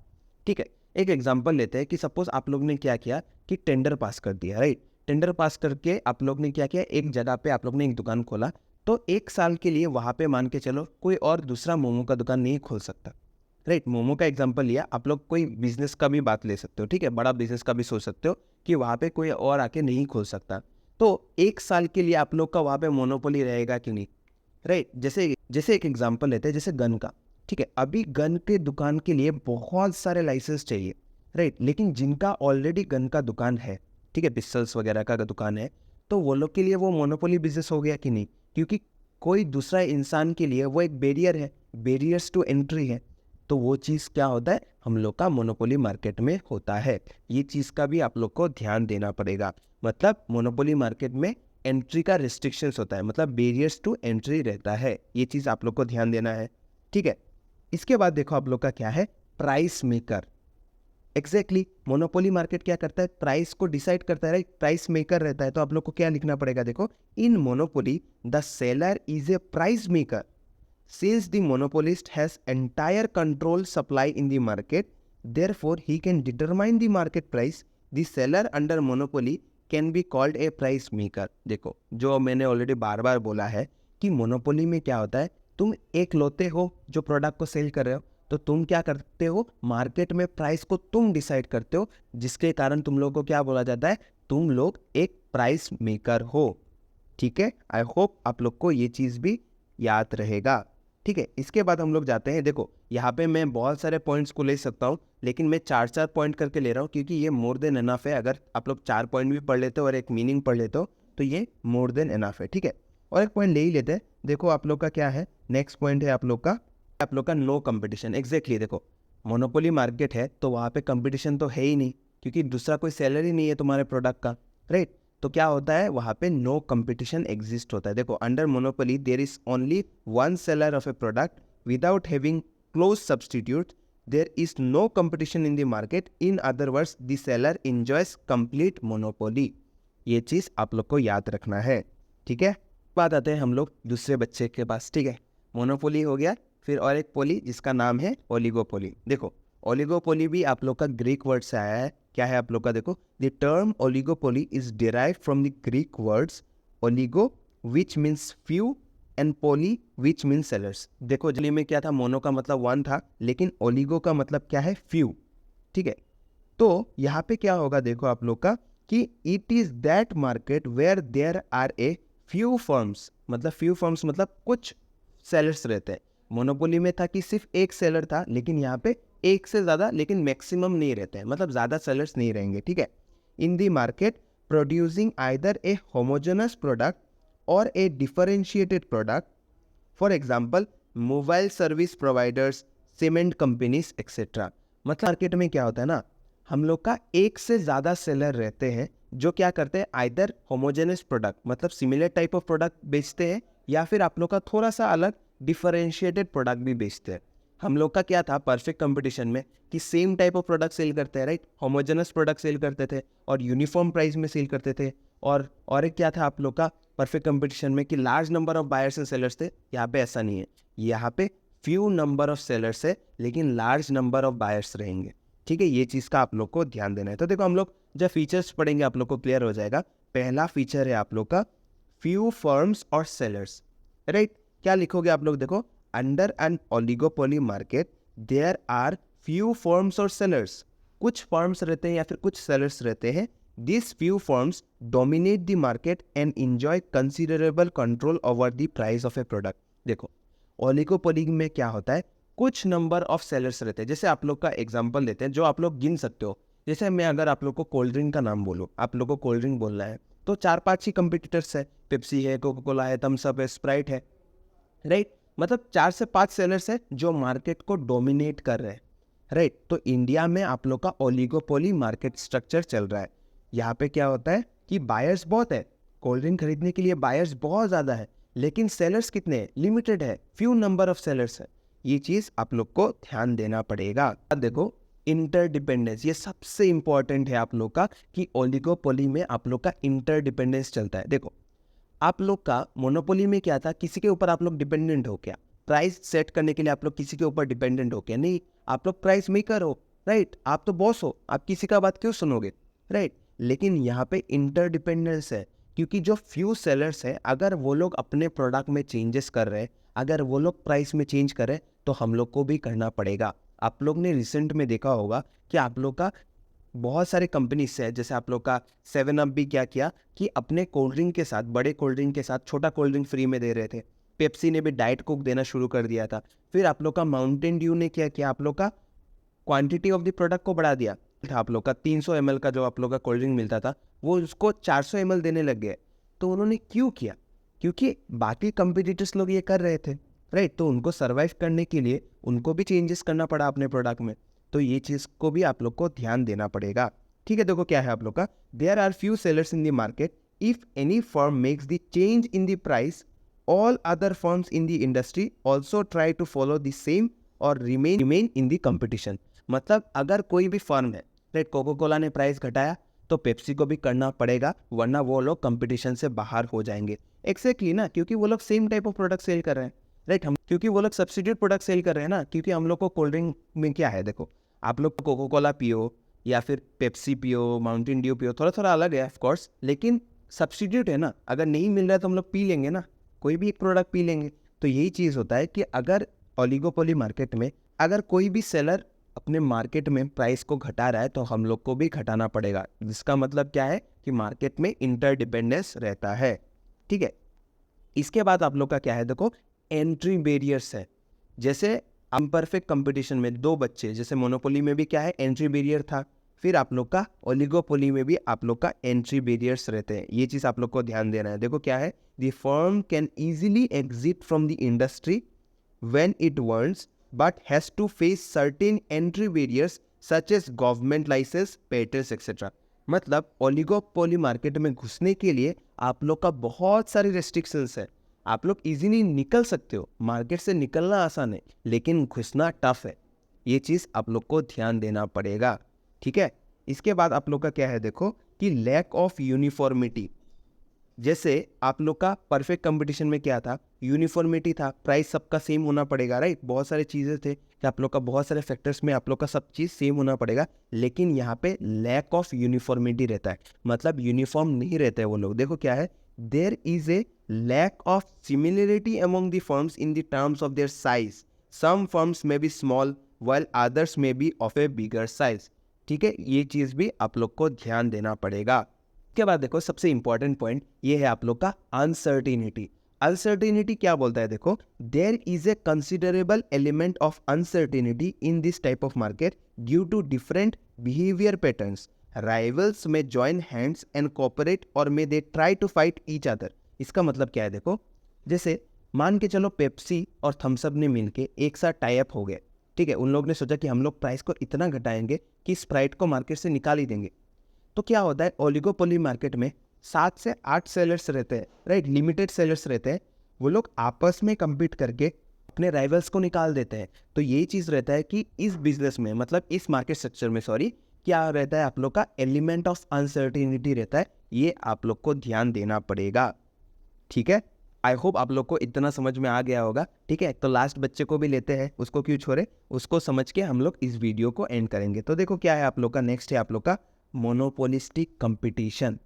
ठीक है, एक एग्जांपल लेते हैं कि सपोज आप लोग ने क्या किया कि टेंडर पास कर दिया, राइट. टेंडर पास करके आप लोग ने क्या किया, एक जगह पे आप लोग ने एक दुकान खोला, तो 1 साल के लिए वहाँ पे मान के चलो कोई और दूसरा मोमो का दुकान नहीं खोल सकता, राइट. मोमो का एग्जांपल लिया, आप लोग कोई बिजनेस का भी बात ले सकते हो, ठीक है, बड़ा बिजनेस का भी सोच सकते हो कि वहाँ पे कोई और आके नहीं खोल सकता. तो 1 साल के लिए आप लोग का वहाँ पे मोनोपोली रहेगा कि नहीं, राइट. जैसे एक एग्जांपल लेते हैं, जैसे गन का, ठीक है. अभी गन के दुकान के लिए बहुत सारे लाइसेंस चाहिए, राइट. लेकिन जिनका ऑलरेडी गन का दुकान है, ठीक है, पिस्टल्स वगैरह का दुकान है, तो वो लोग के लिए वो मोनोपोली बिजनेस हो गया कि नहीं, क्योंकि कोई दूसरा इंसान के लिए वो एक बैरियर है, बैरियर्स टू एंट्री है. तो वो चीज़ क्या होता है, हम लोग का मोनोपोली मार्केट में होता है. ये चीज़ का भी आप लोग को ध्यान देना पड़ेगा. मतलब मोनोपोली मार्केट में एंट्री का रिस्ट्रिक्शंस होता है, मतलब बैरियर्स टू एंट्री रहता है. ये चीज़ आप लोग को ध्यान देना है, ठीक है. इसके बाद देखो आप लोग का क्या है, price maker. Exactly monopoly market क्या करता है, प्राइस को डिसाइड करता है, राइट. प्राइस मेकर रहता है. तो आप लोग को क्या लिखना पड़ेगा, देखो, in monopoly the seller is a price maker. Since the monopolist has entire control supply in the market, therefore he can determine the market price. The seller under monopoly can be called a price maker. देखो, जो मैंने already बार बार बोला है कि monopoly में क्या होता है, तुम एक लोते हो जो प्रोडक्ट को सेल कर रहे हो, तो तुम क्या करते हो, मार्केट में प्राइस को तुम डिसाइड करते हो, जिसके कारण तुम लोग को क्या बोला जाता है, तुम लोग एक प्राइस मेकर हो. ठीक है, आई होप आप लोग को ये चीज़ भी याद रहेगा. ठीक है, इसके बाद हम लोग जाते हैं. देखो, यहाँ पे मैं बहुत सारे पॉइंट्स को ले सकता हूँ, लेकिन मैं 4 पॉइंट करके ले रहा हूँ क्योंकि ये मोर देन एनफ है. अगर आप लोग 4 पॉइंट भी पढ़ लेते हो और एक मीनिंग पढ़ लेते हो तो ये मोर देन एनफ है. ठीक है, और एक पॉइंट ले ही लेते हैं. देखो आप लोग का क्या है, नेक्स्ट पॉइंट है आप लोग का नो कंपटीशन. एग्जैक्टली, देखो, मोनोपोली मार्केट है तो वहाँ पे कंपटीशन तो है ही नहीं, क्योंकि दूसरा कोई सेलर ही नहीं है तुम्हारे प्रोडक्ट का, राइट. तो क्या होता है, वहाँ पे नो कंपटीशन एग्जिस्ट होता है. देखो, under monopoly there is only one seller of a product without having close substitute. There is no competition in the market. In other words the seller enjoys complete monopoly. ये चीज़ आप लोग को याद रखना है. ठीक है, बात आते हैं हम लोग दूसरे बच्चे के पास. ठीक है, मोनोपोली हो गया, फिर और एक पोली जिसका नाम है ओलिगोपोली. देखो, ओलिगोपोली भी आप लोग का ग्रीक वर्ड से आया है. क्या है आप लोग का, देखो, the term oligopoly is derived from the Greek words oligo which means few and poly which means sellers. देखो, जल्दी में क्या था, मोनो का मतलब 1 था, लेकिन ओलिगो का मतलब क्या है, फ्यू. ठीक है, तो यहाँ पे क्या होगा, देखो आप लोग का, कि it is that market where there are a few firms. मतलब फ्यू फर्म्स मतलब कुछ सेलर्स रहते हैं. मोनोपोली में था कि सिर्फ एक सेलर था, लेकिन यहाँ पे एक से ज़्यादा, लेकिन मैक्सिमम नहीं रहते हैं, मतलब ज़्यादा सेलर्स नहीं रहेंगे. ठीक है, in the market producing either a homogeneous product or a differentiated product. For example, mobile service providers, cement companies etcetera. मतलब मार्केट में क्या होता है ना, हम लोग का एक से ज़्यादा सेलर रहते हैं जो क्या करते हैं, आइदर होमोजेनस प्रोडक्ट मतलब सिमिलर टाइप ऑफ प्रोडक्ट बेचते हैं, या फिर आप लोग का थोड़ा सा अलग डिफरेंशिएटेड प्रोडक्ट भी बेचते हैं. हम लोग का क्या था परफेक्ट कंपटीशन में कि same type of product sell करते हैं, राइट. होमोजेनस प्रोडक्ट सेल करते थे और यूनिफॉर्म प्राइस में सेल करते थे. और एक क्या था आप लोग का परफेक्ट कंपटीशन में कि large number of buyers and sellers थे. यहाँ पे ऐसा नहीं है, यहाँ पे फ्यू नंबर ऑफ सेलर्स है लेकिन लार्ज नंबर ऑफ बायर्स रहेंगे. ठीक है, ये चीज़ का आप लोग को ध्यान देना है. तो देखो, हम लोग जब फीचर्स पढ़ेंगे आप लोग को क्लियर हो जाएगा. पहला फीचर है आप लोग का फ्यू फर्म्स और सेलर्स, राइट. क्या लिखोगे आप लोग, देखो, under an oligopoly market there are few firms और सेलर्स. कुछ फर्म्स रहते हैं या फिर कुछ सेलर्स रहते हैं. This few firms dominate the market and enjoy considerable control over the price of a product. देखो, ओलिगोपोली में क्या होता है, कुछ नंबर ऑफ सेलर्स रहते हैं. जैसे आप लोग का एग्जांपल देते हैं जो आप लोग गिन सकते हो. जैसे मैं अगर आप लोग को कोल्ड ड्रिंक का नाम बोलूँ, आप लोग को कोल्ड ड्रिंक बोलना है, तो 4-5 ही कंपिटिटर्स है. पेप्सी है, कोका कोला है, थम्स अप है, स्प्राइट है, राइट. मतलब 4 से 5 सेलर्स है जो मार्केट को डोमिनेट कर रहे हैं. राइट। तो इंडिया में आप लोग का ओलिगोपोली मार्केट स्ट्रक्चर चल रहा है। यहाँ पे क्या होता है कि बायर्स बहुत है, कोल्ड ड्रिंक खरीदने के लिए बायर्स बहुत ज़्यादा है, लेकिन सेलर्स कितने हैं? लिमिटेड है, फ्यू नंबर ऑफ सेलर्स है। ये चीज़ आप लोग को ध्यान देना पड़ेगा। अब देखो इंटरडिपेंडेंस, ये सबसे इंपॉर्टेंट है आप लोग का कि ओलिगोपोली में आप लोग का इंटरडिपेंडेंस चलता है। देखो आप लोग का मोनोपोली में क्या था, किसी के ऊपर आप लोग डिपेंडेंट हो क्या? प्राइस सेट करने के लिए आप लोग किसी के ऊपर डिपेंडेंट हो क्या? नहीं, आप लोग प्राइस मेकर हो, राइट। आप तो बॉस हो, आप किसी का बात क्यों सुनोगे, राइट। लेकिन यहाँ पे इंटरडिपेंडेंस है, क्योंकि जो फ्यू सेलर्स है अगर वो लोग अपने प्रोडक्ट में चेंजेस कर रहे हैं, अगर वो लोग प्राइस में चेंज करें तो हम लोग को भी करना पड़ेगा। आप लोग ने रिसेंट में देखा होगा कि आप लोग का बहुत सारे कंपनीज से है, जैसे आप लोग का 7 अप भी क्या किया कि अपने कोल्ड ड्रिंक के साथ, बड़े कोल्ड ड्रिंक के साथ छोटा कोल्ड ड्रिंक फ्री में दे रहे थे। पेप्सी ने भी डाइट कोक देना शुरू कर दिया था। फिर आप लोग का माउंटेन ड्यू ने क्या किया, आप लोग का क्वांटिटी ऑफ द प्रोडक्ट को बढ़ा दिया। आप लोग का 300 ml का जो आप लोग का कोल्ड ड्रिंक मिलता था वो उसको 400 ml देने लग गए। तो उन्होंने क्यों किया? क्योंकि बाकी कंपटीटर्स लोग ये कर रहे थे, राइट। तो उनको सर्वाइव करने के लिए उनको भी चेंजेस करना पड़ा अपने प्रोडक्ट में। तो ये चीज़ को भी आप लोग को ध्यान देना पड़ेगा, ठीक है। देखो क्या है आप लोग का, there are few sellers in the market, if any firm makes the change in the price, all other firms in the industry also try to follow the same or remain in the competition। मतलब अगर कोई भी firm है, right, cocoa Cola ने price घटाया तो Pepsi को भी करना पड़ेगा, वरना वो लोग कंपटीशन से बाहर हो जाएंगे। एक्जैक्टली ना, क्योंकि वो लोग same type of product sell कर रहे हैं, राइट। हम क्योंकि वो लोग सब्सिट्यूट प्रोडक्ट सेल कर रहे हैं ना, क्योंकि हम लोग को कोल्ड ड्रिंक में क्या है, देखो आप लोग कोको कोला पियो या फिर पेप्सी पियो, माउंटेन ड्यू पियो, थोड़ा थोड़ा अलग है ऑफकोर्स, लेकिन सब्सिट्यूट है ना। अगर नहीं मिल रहा है तो हम लोग पी लेंगे ना, कोई भी एक प्रोडक्ट पी लेंगे। तो यही चीज़ होता है कि अगर ओलिगोपोली मार्केट में अगर कोई भी सेलर अपने मार्केट में प्राइस को घटा रहा है तो हम लोग को भी घटाना पड़ेगा। जिसका मतलब क्या है कि मार्केट में इंटरडिपेंडेंस रहता है, ठीक है। इसके बाद आप लोग का क्या है, देखो एंट्री बैरियर्स है। जैसे इम्परफेक्ट कंपटीशन में दो बच्चे, जैसे मोनोपोली में भी क्या है, एंट्री बैरियर था। फिर आप लोग का ओलिगोपोली में भी आप लोग का एंट्री बैरियर्स रहते हैं। ये चीज़ आप लोग को ध्यान देना है। देखो क्या है, the firm can easily exit from the industry when it wants but has to face certain entry barriers such as government license, patents etc। मतलब ओलिगोपोली मार्केट में घुसने के लिए आप लोग का बहुत सारी रेस्ट्रिक्शंस है। आप लोग इजीली निकल सकते हो, मार्केट से निकलना आसान है, लेकिन घुसना टफ है। ये चीज़ आप लोग को ध्यान देना पड़ेगा, ठीक है। इसके बाद आप लोग का क्या है, देखो कि लैक ऑफ यूनिफॉर्मिटी। जैसे आप लोग का परफेक्ट कंपटीशन में क्या था, यूनिफॉर्मिटी था, प्राइस सबका सेम होना पड़ेगा, राइट। बहुत सारे चीज़ें थे कि आप लोग का बहुत सारे फैक्टर्स में आप लोग का सब चीज़ सेम होना पड़ेगा, लेकिन यहाँ पे लैक ऑफ यूनिफॉर्मिटी रहता है, मतलब यूनिफॉर्म नहीं रहते हैं वो लोग। देखो क्या है, there is a lack of similarity among the firms in the terms of their size. Some firms may be small while others may be of a bigger size, ठीक है। ये चीज़ भी आप लोग को ध्यान देना पड़ेगा। के बाद देखो सबसे इंपॉर्टेंट पॉइंट ये है आप लोग का अनसर्टिनिटी। अनसर्टिनिटी क्या बोलता है, देखो there is a considerable element of uncertainty in this type of market due to different behaviour patterns. Rivals may join hands and cooperate or may they try to fight each other. इसका मतलब क्या है, देखो जैसे मान के चलो Pepsi और थम्सअप ने मिलके एक साथ टाई अप हो गए, ठीक है। उन लोग ने सोचा कि हम लोग प्राइस को इतना घटाएंगे कि स्प्राइट को मार्केट से निकाल ही देंगे। तो क्या होता है, ओलिगोपोली मार्केट में 7 से 8 सेलर्स रहते हैं, राइट, लिमिटेड सेलर्स रहते हैं। वो लोग आपस में compete करके अपने राइवल्स को निकाल देते हैं। तो यही चीज़ रहता है कि इस बिजनेस में, मतलब इस मार्केट स्ट्रक्चर में, सॉरी, क्या रहता है आप लोग का एलिमेंट ऑफ अनसर्टिनिटी रहता है। ये आप लोग को ध्यान देना पड़ेगा, ठीक है। आई होप आप लोग को इतना समझ में आ गया होगा, ठीक है। तो लास्ट बच्चे को भी लेते हैं, उसको क्यों छोड़े, उसको समझ के हम लोग इस वीडियो को एंड करेंगे। तो देखो क्या है आप लोग का, नेक्स्ट है आप लोग का मोनोपोलिस्टिक कंपटीशन,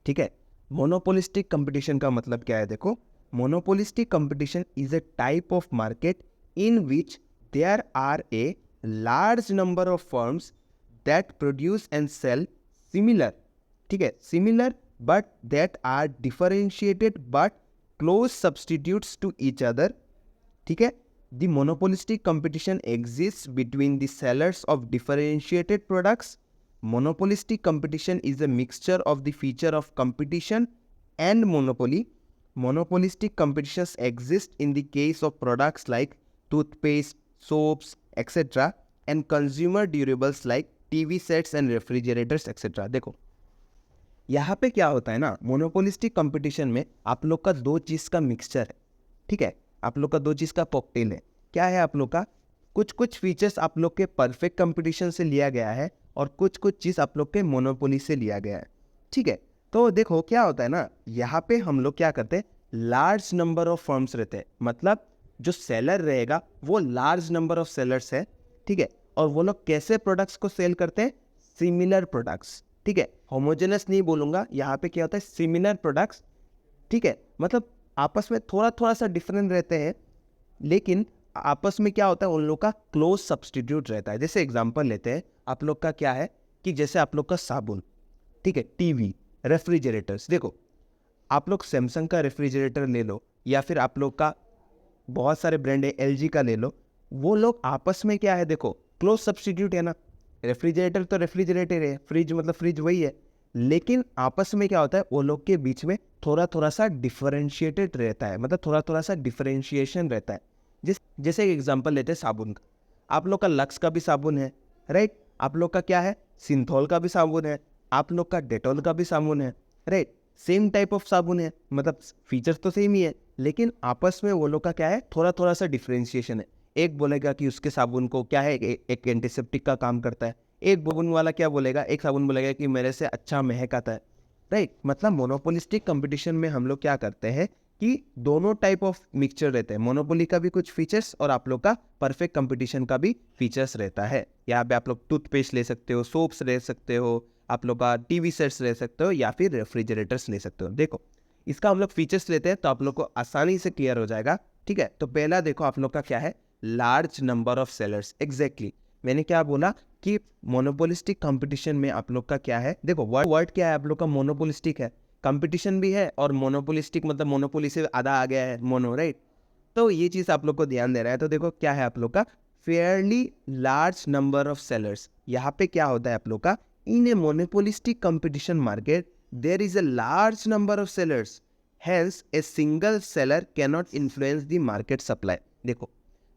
ठीक है। मोनोपोलिस्टिक कंपटीशन का मतलब क्या है, देखो monopolistic competition is a type of market in which there are a large number of firms that produce and sell similar, ठीक है, similar but that are differentiated but close substitutes to each other, ठीक है। The monopolistic competition exist between the sellers of differentiated products. Monopolistic competition is a mixture of the feature of competition and monopoly. Monopolistic competitions exist in the case of products like toothpaste, soaps, etc. And consumer durables like TV sets and refrigerators etcetera. देखो यहाँ पे क्या होता है ना, monopolistic competition में आप लोग का दो चीज़ का मिक्सचर है, ठीक है, आप लोग का दो चीज़ का कॉकटेल है। क्या है आप लोग का, कुछ कुछ फीचर्स आप लोग के परफेक्ट कंपटीशन से लिया गया है और कुछ कुछ चीज़ आप लोग के मोनोपोली से लिया गया है, ठीक है। तो देखो क्या होता है ना, यहाँ पे हम लोग क्या करते हैं, लार्ज नंबर ऑफ फर्म्स रहते हैं, मतलब जो सेलर रहेगा वो लार्ज नंबर ऑफ सेलर्स है, ठीक है। और वो लोग कैसे प्रोडक्ट्स को सेल करते हैं, सिमिलर प्रोडक्ट्स, ठीक है, होमोजेनस नहीं बोलूँगा, यहाँ पे क्या होता है सिमिलर प्रोडक्ट्स, ठीक है, मतलब आपस में थोड़ा थोड़ा सा डिफरेंट रहते हैं, लेकिन आपस में क्या होता है उन लोग का क्लोज सब्सटीट्यूट रहता है। जैसे एग्जांपल लेते हैं, आप लोग का क्या है कि जैसे आप लोग का साबुन, ठीक है, टीवी, रेफ्रिजरेटर्स, देखो आप लोग सैमसंग का रेफ्रिजरेटर ले लो या फिर आप लोग का बहुत सारे ब्रांड है एलजी का ले लो, वो लोग आपस में क्या है, देखो क्लोज सब्सटीट्यूट है ना, रेफ्रिजरेटर तो रेफ्रिजरेटर है, फ्रिज मतलब फ्रिज वही है, लेकिन आपस में क्या होता है वो लोग के बीच में थोड़ा थोड़ा सा डिफरेंशिएटेड रहता है, मतलब थोड़ा थोड़ा सा डिफरेंशिएशन रहता है। जैसे एक एग्जांपल लेते हैं साबुन का, आप लोग का लक्स का भी साबुन है, राइट, आप लोग का क्या है सिंथॉल का भी साबुन है, आप लोग का डेटॉल का भी साबुन है, राइट, सेम टाइप ऑफ साबुन है, मतलब फीचर्स तो सेम ही है, लेकिन आपस में वो लोग का क्या है थोड़ा थोड़ा सा डिफरेंशिएशन है। एक बोलेगा कि उसके साबुन को क्या है एक एंटीसेप्टिक का काम करता है, एक साबुन वाला क्या बोलेगा, एक साबुन बोलेगा कि मेरे से अच्छा महक आता है, राइट। मतलब मोनोपोलिस्टिक कंपटीशन में हम लोग क्या करते हैं कि दोनों टाइप ऑफ मिक्सचर रहते हैं, मोनोपोली का भी कुछ फीचर्स और आप लोग का परफेक्ट कंपटीशन का भी फीचर्स रहता है। यहाँ पे आप लोग टूथपेस्ट ले सकते हो, सोप्स ले सकते हो, आप लोग का टीवी सेट्स ले सकते हो या फिर रेफ्रिजरेटर्स ले सकते हो। देखो इसका हम लोग फीचर्स लेते हैं तो आप लोग को आसानी से क्लियर हो जाएगा, ठीक है। तो पहला देखो आप लोग का क्या है, large number of sellers, exactly मैंने क्या बोला कि मोनोपोलिस्टिक कंपटीशन में आप लोग का क्या है, देखो वर्ड क्या है आप लोग का, मोनोपोलिस्टिक है, कंपटीशन भी है और मोनोपोलिस्टिक मतलब मोनोपोली से आधा आ गया है मोनो, राइट। तो ये चीज़ आप लोग को ध्यान दे रहा है। तो देखो क्या है आप लोग का fairly large number of sellers, यहाँ पे क्या होता है आप लोग का, in a monopolistic competition market there is a large number of sellers, hence a single seller cannot influence the market supply. देखो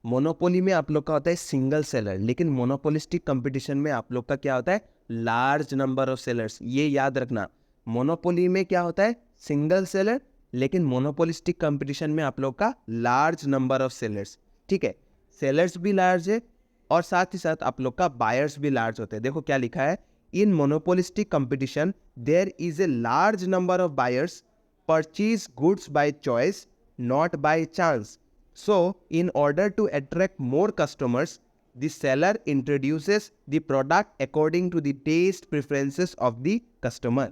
मोनोपोली में आप लोग का होता है सिंगल सेलर, लेकिन मोनोपोलिस्टिक कंपटीशन में आप लोग का क्या होता है लार्ज नंबर ऑफ सेलर्स। ये याद रखना, मोनोपोली में क्या होता है सिंगल सेलर, लेकिन मोनोपोलिस्टिक कंपटीशन में आप लोग का लार्ज नंबर ऑफ सेलर्स, ठीक है, सेलर्स भी लार्ज है और साथ ही साथ आप लोग का बायर्स भी लार्ज होते हैं। देखो क्या लिखा है, in monopolistic competition there is a large number of buyers purchase goods by choice not by chance, so in order to attract more customers the seller introduces the product according to the taste preferences of the customer।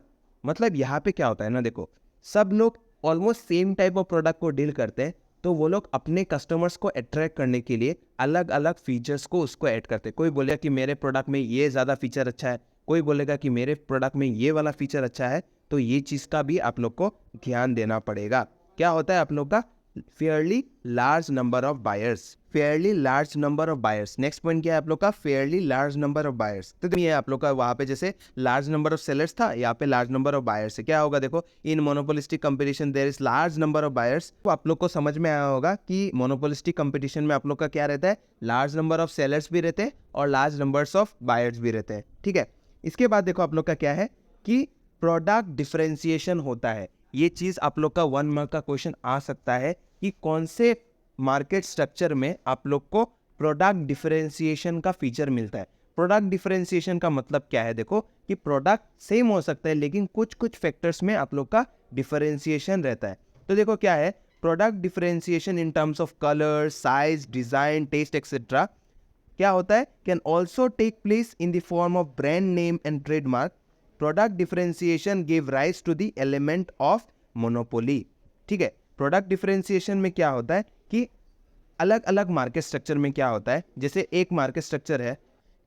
मतलब यहाँ पे क्या होता है ना, देखो सब लोग almost same type of product को डील करते हैं, तो वो लोग अपने कस्टमर्स को अट्रैक्ट करने के लिए अलग अलग फीचर्स को उसको ऐड करते हैं। कोई बोलेगा कि मेरे प्रोडक्ट में ये ज़्यादा फीचर अच्छा है, कोई बोलेगा कि मेरे प्रोडक्ट में ये वाला फीचर अच्छा है, तो ये चीज़ का भी आप लोग को ध्यान देना पड़ेगा। क्या होता है आप लोग का fairly large number of buyers, Fairlie large number of buyers. Next point क्या है आप लोग का, fairly large number of buyers. तो ये आप लोग का वहाँ पे जैसे लार्ज नंबर ऑफ सेलर्स था, यहाँ पे लार्ज नंबर ऑफ बायर्स है। क्या होगा देखो, in monopolistic competition there is large number of buyers. तो आप लोग को समझ में आया होगा कि मोनोपोलिस्टिक कंपटीशन में आप लोग का क्या रहता है, लार्ज नंबर ऑफ सेलर्स भी रहते हैं और लार्ज नंबर्स ऑफ बायर्स भी रहते हैं, ठीक है। इसके बाद देखो आप लोग का क्या है कि प्रोडक्ट डिफरेंशिएशन होता है। ये चीज़ आप लोग का 1 मार्क का क्वेश्चन आ सकता है कि कौन से मार्केट स्ट्रक्चर में आप लोग को प्रोडक्ट डिफरेंशिएशन का फीचर मिलता है। प्रोडक्ट डिफरेंशिएशन का मतलब क्या है, देखो कि प्रोडक्ट सेम हो सकता है लेकिन कुछ कुछ फैक्टर्स में आप लोग का डिफरेंशिएशन रहता है। तो देखो क्या है, product differentiation in terms of colour, size, design, taste etcetera क्या होता है, can also take place in the form of brand name and trademark. Product differentiation give rise to the element of monopoly, ठीक है। Product differentiation में क्या होता है कि अलग अलग मार्केट स्ट्रक्चर में क्या होता है, जैसे एक मार्केट स्ट्रक्चर है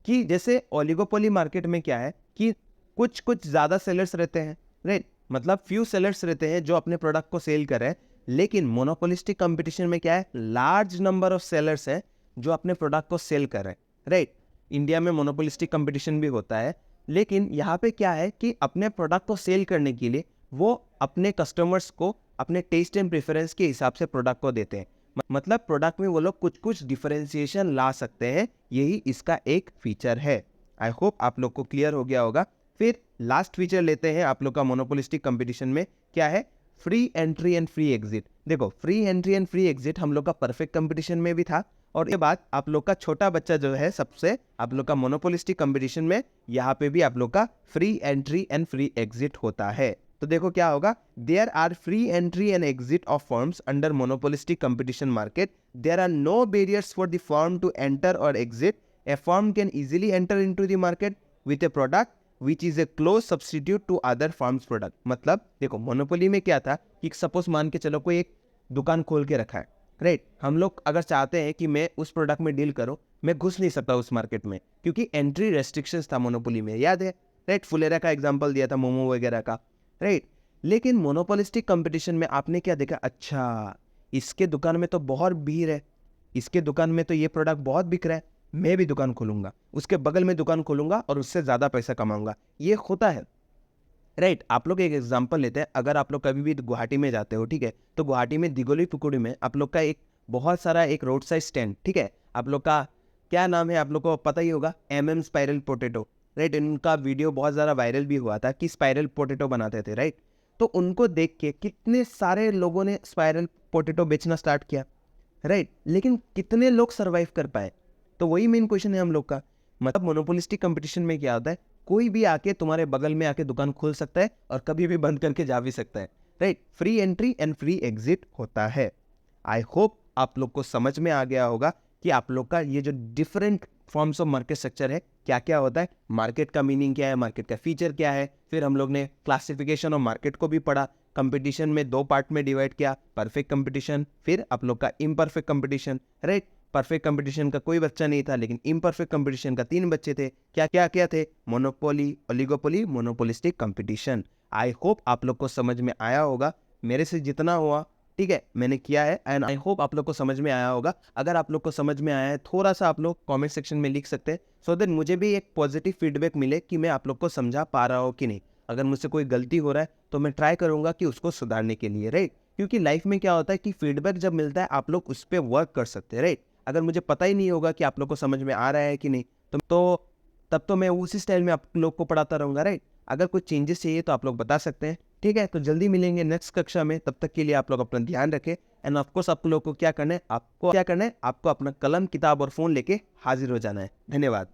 कि जैसे ओलिगोपोली मार्केट में क्या है कि कुछ कुछ ज़्यादा सेलर्स रहते हैं, राइट, मतलब फ्यू सेलर्स रहते हैं जो अपने प्रोडक्ट को सेल कर रहे हैं। लेकिन मोनोपोलिस्टिक कंपटीशन में क्या है, लार्ज नंबर ऑफ सेलर्स हैं जो अपने प्रोडक्ट को सेल कर रहे हैं, राइट। इंडिया में मोनोपोलिस्टिक कंपटीशन भी होता है, लेकिन यहाँ पे क्या है कि अपने प्रोडक्ट को सेल करने के लिए वो अपने कस्टमर्स को अपने टेस्ट एंड प्रेफरेंस के हिसाब से प्रोडक्ट को देते हैं। मतलब प्रोडक्ट में वो लोग कुछ कुछ डिफरेंशिएशन ला सकते हैं, यही इसका एक फीचर है। आई होप आप लोग को क्लियर हो गया होगा। फिर लास्ट फीचर लेते हैं आप लोग का मोनोपोलिस्टिक कंपटीशन में, क्या है? Free entry and free exit. देखो, free entry and free exit हम लोग का परफेक्ट कंपटीशन में भी था, और ये बात आप लोग का छोटा बच्चा जो है सबसे आप लोग का मोनोपोलिस्टिक कंपटीशन में, यहाँ पे भी आप लोग का free entry and free exit होता है। तो देखो क्या होगा, there are free entry and exit of firms under monopolistic competition market, there are no barriers for the firm to enter or exit, a firm can easily enter into the market with a product which is a close substitute to other firms product. मतलब देखो, monopoly में क्या था कि suppose मान के चलो कोई एक दुकान खोल के रखा है, राइट? हम लोग अगर चाहते हैं कि मैं उस प्रोडक्ट में डील करूं, मैं घुस नहीं सकता उस मार्केट में, क्योंकि एंट्री रेस्ट्रिक्शंस था मोनोपोली में, याद है, राइट? फुलेरा का एग्जांपल दिया था, मोमो वगैरह का, राइट? लेकिन मोनोपोलिस्टिक कंपटीशन में आपने क्या देखा, अच्छा इसके दुकान में तो बहुत भीड़ है, इसके दुकान में तो ये प्रोडक्ट बहुत बिक रहा है, मैं भी दुकान खोलूंगा, उसके बगल में दुकान खोलूंगा और उससे ज़्यादा पैसा कमाऊंगा, ये होता है, राइट? आप लोग एक एग्जांपल लेते हैं, अगर आप लोग कभी भी गुवाहाटी में जाते हो, ठीक है, तो गुवाहाटी में दिगोली पुकुड़ी में आप लोग का एक बहुत सारा एक रोड साइड स्टैंड, ठीक है, आप लोग का क्या नाम है, आप लोग को पता ही होगा, स्पाइरल पोटैटो, राइट? इनका वीडियो बहुत ज़्यादा वायरल भी हुआ था कि स्पाइरल पोटैटो बनाते थे, राइट? तो उनको देख के कितने सारे लोगों ने स्पाइरल पोटैटो बेचना स्टार्ट किया, राइट? लेकिन कितने लोग सर्वाइव कर पाए? तो वही मेन क्वेश्चन है हम लोग का। मतलब मोनोपोलिस्टिक कंपटीशन में क्या होता है, कोई भी आके तुम्हारे बगल में आके दुकान खोल सकता है और कभी भी बंद करके जा भी सकता है, right? Free entry and free exit होता है। आई होप आप लोग को समझ में आ गया होगा कि आप लोग का ये जो different forms of market structure है, क्या क्या होता है, मार्केट का मीनिंग क्या है, मार्केट का फीचर क्या है। फिर हम लोग ने क्लासिफिकेशन ऑफ मार्केट को भी पढ़ा, कंपटीशन में दो पार्ट में डिवाइड किया, परफेक्ट कंपटीशन, फिर आप लोग का imperfect competition, right? Perfect competition का कोई बच्चा नहीं था, लेकिन इम्परफेक्ट कंपटीशन का 3 बच्चे थे। क्या क्या क्या थे? Monopoly, oligopoly, monopolistic competition. I hope आप लोग को समझ में आया होगा, मेरे से जितना हुआ, ठीक है, मैंने किया है, एंड आई होप आप लोग को समझ में आया होगा। अगर आप लोग को समझ में आया है, थोड़ा सा आप लोग कमेंट सेक्शन में लिख सकते हैं, सो दैट मुझे भी एक पॉजिटिव फीडबैक मिले कि मैं आप लोग को समझा पा रहा हूँ कि नहीं। अगर मुझसे कोई गलती हो रहा है तो मैं ट्राई करूंगा कि उसको सुधारने के लिए, राइट? क्योंकि लाइफ में क्या होता है कि फीडबैक जब मिलता है आप लोग उस पर वर्क कर सकते हैं, राइट? अगर मुझे पता ही नहीं होगा कि आप लोग को समझ में आ रहा है कि नहीं, तो तब तो मैं उसी स्टाइल में आप लोग को पढ़ाता रहूँगा, राइट? अगर कुछ चेंजेस चाहिए तो आप लोग बता सकते हैं, ठीक है? तो जल्दी मिलेंगे नेक्स्ट कक्षा में, तब तक के लिए आप लोग अपना ध्यान रखें। एंड ऑफकोर्स आप लोग को क्या करना है, आपको अपना कलम, किताब और फ़ोन लेके हाजिर हो जाना है। धन्यवाद।